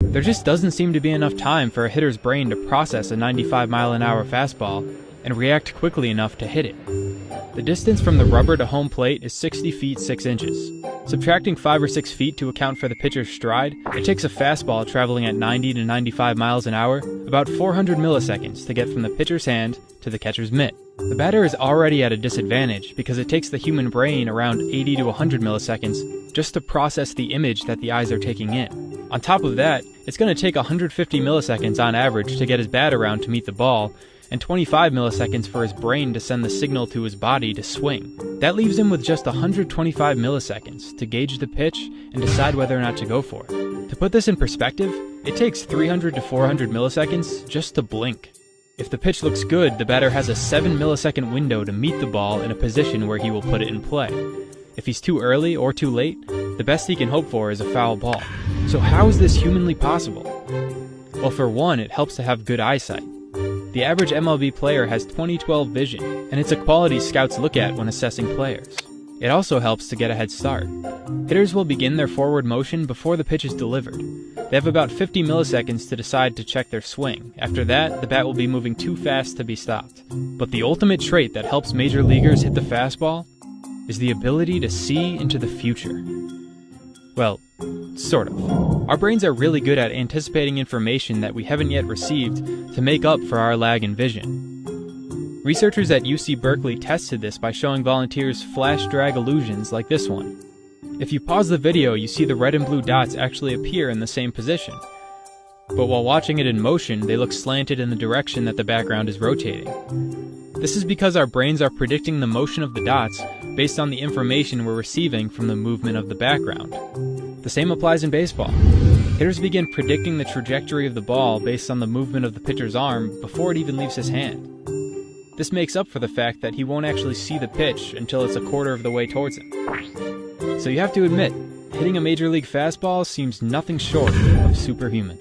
There just doesn't seem to be enough time for a hitter's brain to process a 95-mile-an-hour fastball and react quickly enough to hit it. The distance from the rubber to home plate is 60 feet 6 inches. Subtracting 5 or 6 feet to account for the pitcher's stride, it takes a fastball traveling at 90 to 95 miles an hour about 400 milliseconds to get from the pitcher's hand to the catcher's mitt. The batter is already at a disadvantage because it takes the human brain around 80 to 100 milliseconds just to process the image that the eyes are taking in. On top of that, it's going to take 150 milliseconds on average to get his bat around to meet the ball, and 25 milliseconds for his brain to send the signal to his body to swing. That leaves him with just 125 milliseconds to gauge the pitch and decide whether or not to go for it. To put this in perspective, it takes 300 to 400 milliseconds just to blink. If the pitch looks good, the batter has a 7 millisecond window to meet the ball in a position where he will put it in play. If he's too early or too late, the best he can hope for is a foul ball. So how is this humanly possible? Well, for one, it helps to have good eyesight. The average MLB player has 20/12 vision, and it's a quality scouts look at when assessing players. It also helps to get a head start. Hitters will begin their forward motion before the pitch is delivered. They have about 50 milliseconds to decide to check their swing. After that, the bat will be moving too fast to be stopped. But the ultimate trait that helps major leaguers hit the fastball is the ability to see into the future. Well, sort of. Our brains are really good at anticipating information that we haven't yet received to make up for our lag in vision. Researchers at UC Berkeley tested this by showing volunteers flash drag illusions like this one. If you pause the video, you see the red and blue dots actually appear in the same position. But while watching it in motion, they look slanted in the direction that the background is rotating. This is because our brains are predicting the motion of the dots based on the information we're receiving from the movement of the background. The same applies in baseball. Hitters begin predicting the trajectory of the ball based on the movement of the pitcher's arm before it even leaves his hand. This makes up for the fact that he won't actually see the pitch until it's a quarter of the way towards him. So you have to admit, hitting a major league fastball seems nothing short of superhuman.